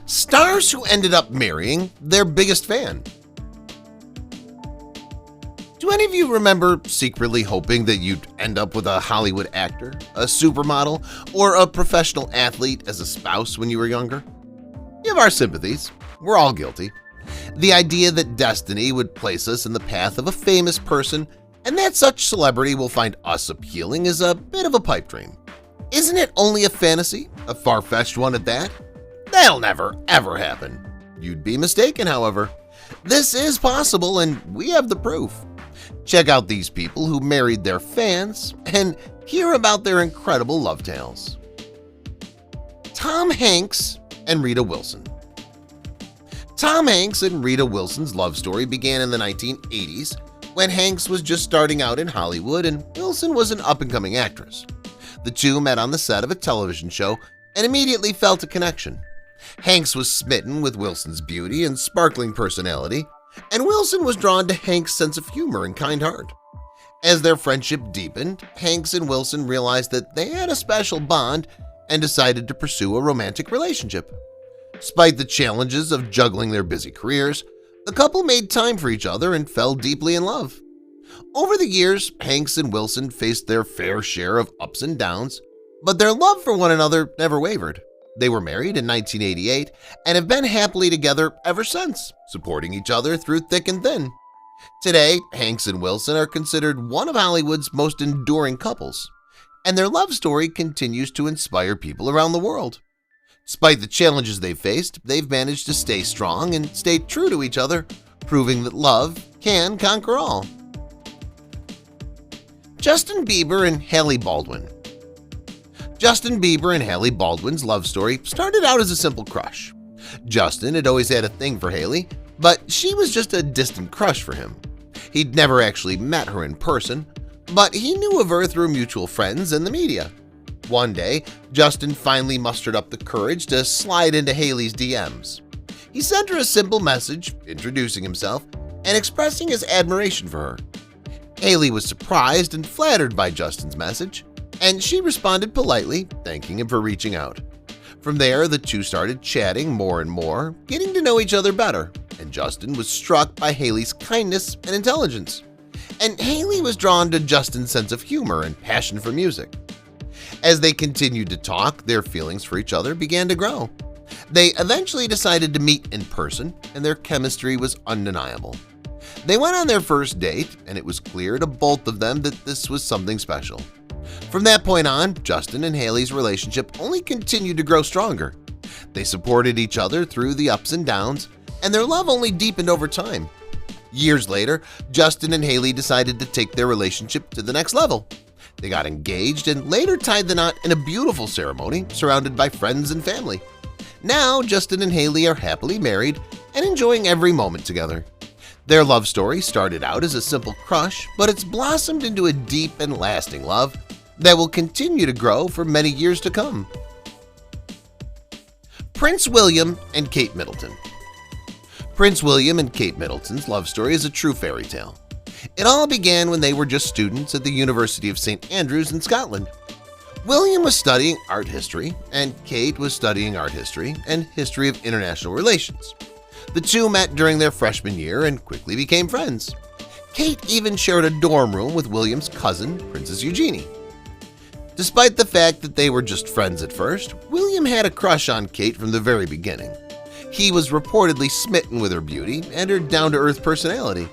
Stars who ended up marrying their biggest fan. Do any of you remember secretly hoping that you'd end up with a Hollywood actor, a supermodel, or a professional athlete as a spouse when you were younger? You have our sympathies. We're all guilty. The idea that destiny would place us in the path of a famous person and that such celebrity will find us appealing is a bit of a pipe dream. Isn't it only a fantasy, a far-fetched one at that? That'll never, ever happen. You'd be mistaken, however. This is possible, and we have the proof. Check out these people who married their fans and hear about their incredible love tales. Tom Hanks and Rita Wilson. Tom Hanks and Rita Wilson's love story began in the 1980s when Hanks was just starting out in Hollywood and Wilson was an up-and-coming actress. The two met on the set of a television show and immediately felt a connection. Hanks was smitten with Wilson's beauty and sparkling personality, and Wilson was drawn to Hanks' sense of humor and kind heart. As their friendship deepened, Hanks and Wilson realized that they had a special bond and decided to pursue a romantic relationship. Despite the challenges of juggling their busy careers, the couple made time for each other and fell deeply in love. Over the years, Hanks and Wilson faced their fair share of ups and downs, but their love for one another never wavered. They were married in 1988 and have been happily together ever since, supporting each other through thick and thin. Today, Hanks and Wilson are considered one of Hollywood's most enduring couples, and their love story continues to inspire people around the world. Despite the challenges they've faced, they've managed to stay strong and stay true to each other, proving that love can conquer all. Justin Bieber and Hailey Baldwin. Justin Bieber and Hailey Baldwin's love story started out as a simple crush. Justin had always had a thing for Hailey, but she was just a distant crush for him. He'd never actually met her in person, but he knew of her through mutual friends and the media. One day, Justin finally mustered up the courage to slide into Hailey's DMs. He sent her a simple message, introducing himself and expressing his admiration for her. Hailey was surprised and flattered by Justin's message, and she responded politely, thanking him for reaching out. From there, the two started chatting more and more, getting to know each other better, and Justin was struck by Hailey's kindness and intelligence. And Hailey was drawn to Justin's sense of humor and passion for music. As they continued to talk, their feelings for each other began to grow. They eventually decided to meet in person, and their chemistry was undeniable. They went on their first date, and it was clear to both of them that this was something special. From that point on, Justin and Hailey's relationship only continued to grow stronger. They supported each other through the ups and downs, and their love only deepened over time. Years later, Justin and Hailey decided to take their relationship to the next level. They got engaged and later tied the knot in a beautiful ceremony surrounded by friends and family. Now, Justin and Hailey are happily married and enjoying every moment together. Their love story started out as a simple crush, but it's blossomed into a deep and lasting love that will continue to grow for many years to come. Prince William and Kate Middleton. Prince William and Kate Middleton's love story is a true fairy tale. It all began when they were just students at the University of St. Andrews in Scotland. William was studying art history, and Kate was studying art history and history of international relations. The two met during their freshman year and quickly became friends. Kate even shared a dorm room with William's cousin, Princess Eugenie. Despite the fact that they were just friends at first, William had a crush on Kate from the very beginning. He was reportedly smitten with her beauty and her down-to-earth personality.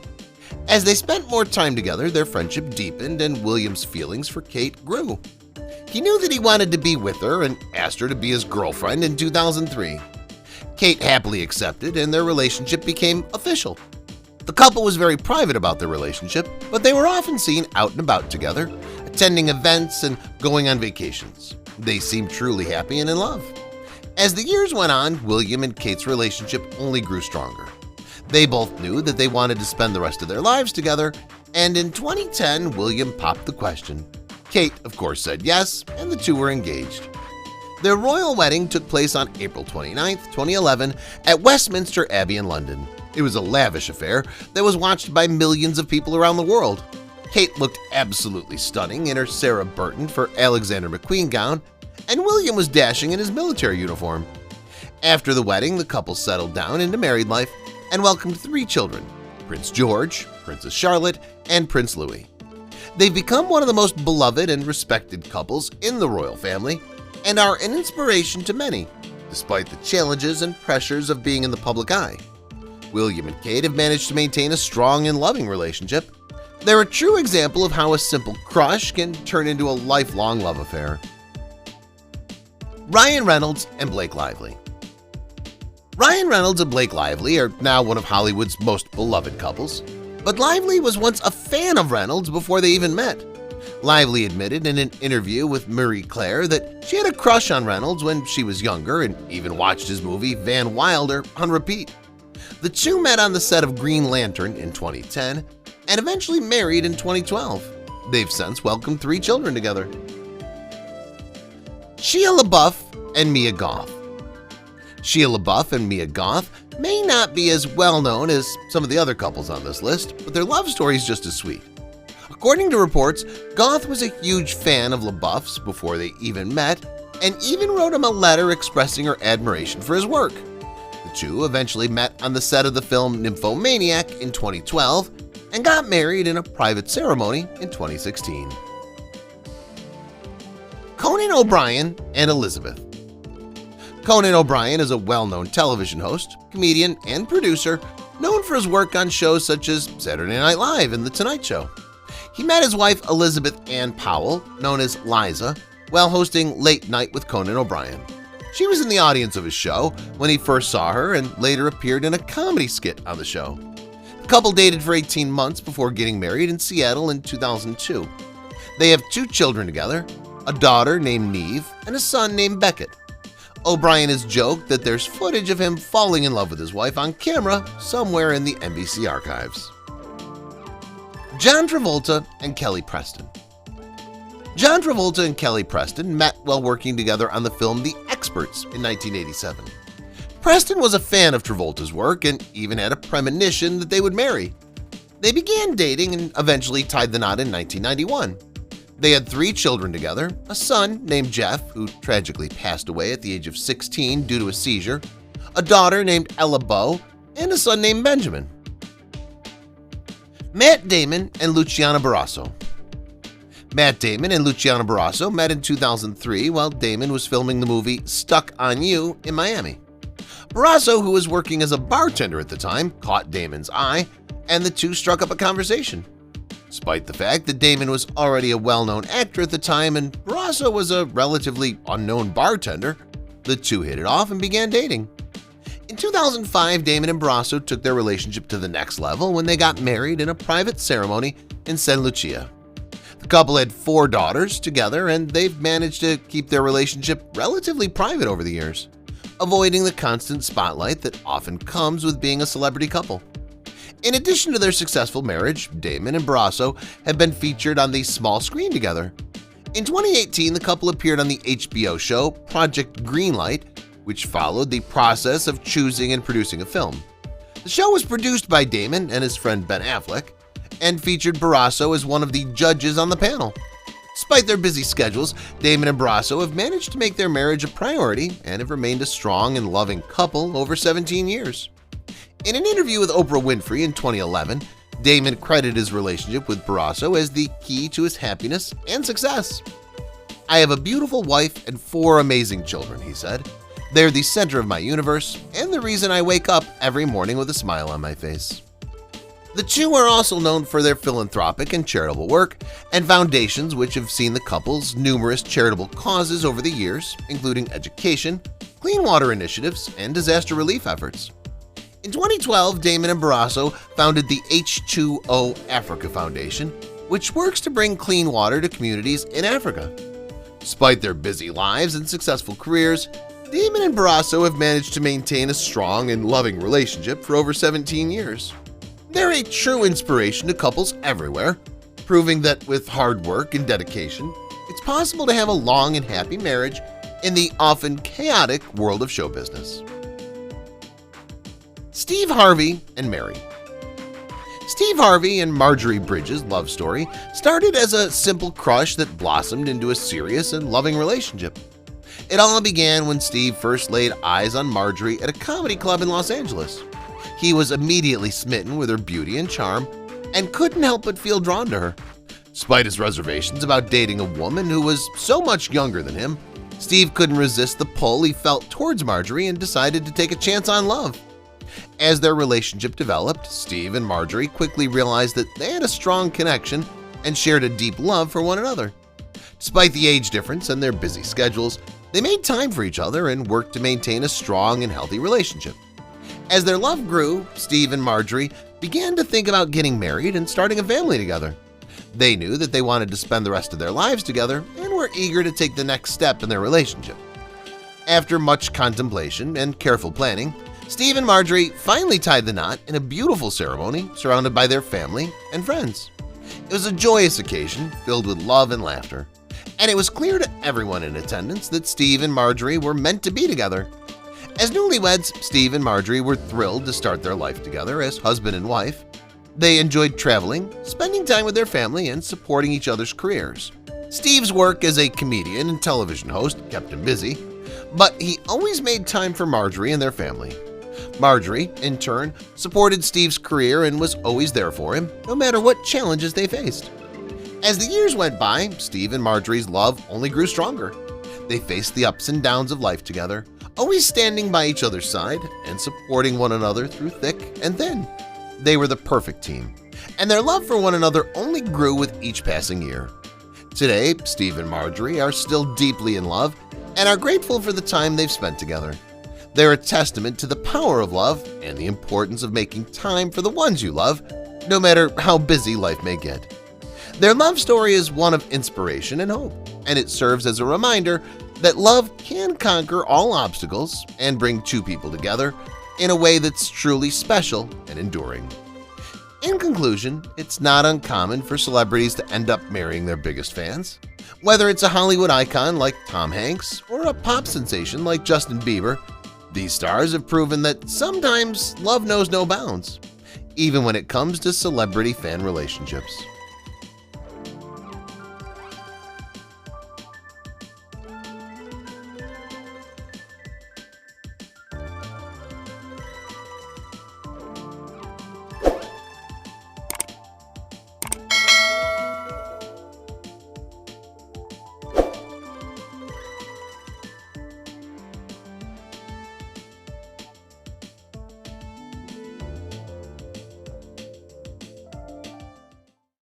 As they spent more time together, their friendship deepened and William's feelings for Kate grew. He knew that he wanted to be with her and asked her to be his girlfriend in 2003. Kate happily accepted and their relationship became official. The couple was very private about their relationship, but they were often seen out and about together, attending events and going on vacations. They seemed truly happy and in love. As the years went on, William and Kate's relationship only grew stronger. They both knew that they wanted to spend the rest of their lives together, and in 2010, William popped the question. Kate, of course, said yes, and the two were engaged. Their royal wedding took place on April 29, 2011 at Westminster Abbey in London. It was a lavish affair that was watched by millions of people around the world. Kate looked absolutely stunning in her Sarah Burton for Alexander McQueen gown, and William was dashing in his military uniform. After the wedding, the couple settled down into married life and welcomed 3 children: Prince George, Princess Charlotte, and Prince Louis. They've become one of the most beloved and respected couples in the royal family and are an inspiration to many, despite the challenges and pressures of being in the public eye. William and Kate have managed to maintain a strong and loving relationship. They're a true example of how a simple crush can turn into a lifelong love affair. Ryan Reynolds and Blake Lively. Ryan Reynolds and Blake Lively are now one of Hollywood's most beloved couples, but Lively was once a fan of Reynolds before they even met. Lively admitted in an interview with Marie Claire that she had a crush on Reynolds when she was younger and even watched his movie Van Wilder on repeat. The two met on the set of Green Lantern in 2010 and eventually married in 2012. They've since welcomed 3 children together. Shia LaBeouf and Mia Goth. Shia LaBeouf and Mia Goth may not be as well known as some of the other couples on this list, but their love story is just as sweet. According to reports, Goth was a huge fan of LaBeouf's before they even met and even wrote him a letter expressing her admiration for his work. The two eventually met on the set of the film Nymphomaniac in 2012 and got married in a private ceremony in 2016. Conan O'Brien and Elizabeth. Conan O'Brien is a well-known television host, comedian, and producer known for his work on shows such as Saturday Night Live and The Tonight Show. He met his wife Elizabeth Ann Powell, known as Liza, while hosting Late Night with Conan O'Brien. She was in the audience of his show when he first saw her and later appeared in a comedy skit on the show. The couple dated for 18 months before getting married in Seattle in 2002. They have 2 children together, a daughter named Neve and a son named Beckett. O'Brien has joked that there's footage of him falling in love with his wife on camera somewhere in the NBC archives. John Travolta and Kelly Preston. John Travolta and Kelly Preston met while working together on the film The Experts in 1987. Preston was a fan of Travolta's work and even had a premonition that they would marry. They began dating and eventually tied the knot in 1991. They had 3 children together, a son named Jeff, who tragically passed away at the age of 16 due to a seizure, a daughter named Ella Bow, and a son named Benjamin. Matt Damon and Luciano Barrasso. Matt Damon and Luciano Barrasso met in 2003 while Damon was filming the movie Stuck on You in Miami. Barrasso, who was working as a bartender at the time, caught Damon's eye, and the two struck up a conversation. Despite the fact that Damon was already a well-known actor at the time and Barrasso was a relatively unknown bartender, the two hit it off and began dating. In 2005, Damon and Barrasso took their relationship to the next level when they got married in a private ceremony in San Lucia. The couple had 4 daughters together and they've managed to keep their relationship relatively private over the years, avoiding the constant spotlight that often comes with being a celebrity couple. In addition to their successful marriage, Damon and Barrasso have been featured on the small screen together. In 2018, the couple appeared on the HBO show Project Greenlight, which followed the process of choosing and producing a film. The show was produced by Damon and his friend Ben Affleck and featured Barrasso as one of the judges on the panel. Despite their busy schedules, Damon and Barrasso have managed to make their marriage a priority and have remained a strong and loving couple over 17 years. In an interview with Oprah Winfrey in 2011, Damon credited his relationship with Barrasso as the key to his happiness and success. "I have a beautiful wife and 4 amazing children," he said. "They're the center of my universe and the reason I wake up every morning with a smile on my face." The two are also known for their philanthropic and charitable work and foundations which have seen the couple's numerous charitable causes over the years, including education, clean water initiatives, and disaster relief efforts. In 2012, Damon and Barrasso founded the H2O Africa Foundation, which works to bring clean water to communities in Africa. Despite their busy lives and successful careers, Damon and Barrasso have managed to maintain a strong and loving relationship for over 17 years. They're a true inspiration to couples everywhere, proving that with hard work and dedication, it's possible to have a long and happy marriage in the often chaotic world of show business. Steve Harvey and Mary. Steve Harvey and Marjorie Bridges' love story started as a simple crush that blossomed into a serious and loving relationship. It all began when Steve first laid eyes on Marjorie at a comedy club in Los Angeles. He was immediately smitten with her beauty and charm and couldn't help but feel drawn to her. Despite his reservations about dating a woman who was so much younger than him, Steve couldn't resist the pull he felt towards Marjorie and decided to take a chance on love. As their relationship developed, Steve and Marjorie quickly realized that they had a strong connection and shared a deep love for one another. Despite the age difference and their busy schedules, they made time for each other and worked to maintain a strong and healthy relationship. As their love grew, Steve and Marjorie began to think about getting married and starting a family together. They knew that they wanted to spend the rest of their lives together and were eager to take the next step in their relationship. After much contemplation and careful planning, Steve and Marjorie finally tied the knot in a beautiful ceremony surrounded by their family and friends. It was a joyous occasion filled with love and laughter, and it was clear to everyone in attendance that Steve and Marjorie were meant to be together. As newlyweds, Steve and Marjorie were thrilled to start their life together as husband and wife. They enjoyed traveling, spending time with their family, and supporting each other's careers. Steve's work as a comedian and television host kept him busy, but he always made time for Marjorie and their family. Marjorie, in turn, supported Steve's career and was always there for him, no matter what challenges they faced. As the years went by, Steve and Marjorie's love only grew stronger. They faced the ups and downs of life together, always standing by each other's side and supporting one another through thick and thin. They were the perfect team, and their love for one another only grew with each passing year. Today, Steve and Marjorie are still deeply in love and are grateful for the time they've spent together. They're a testament to the power of love and the importance of making time for the ones you love, no matter how busy life may get. Their love story is one of inspiration and hope, and it serves as a reminder that love can conquer all obstacles and bring two people together in a way that's truly special and enduring. In conclusion, it's not uncommon for celebrities to end up marrying their biggest fans. Whether it's a Hollywood icon like Tom Hanks or a pop sensation like Justin Bieber, these stars have proven that sometimes love knows no bounds, even when it comes to celebrity-fan relationships.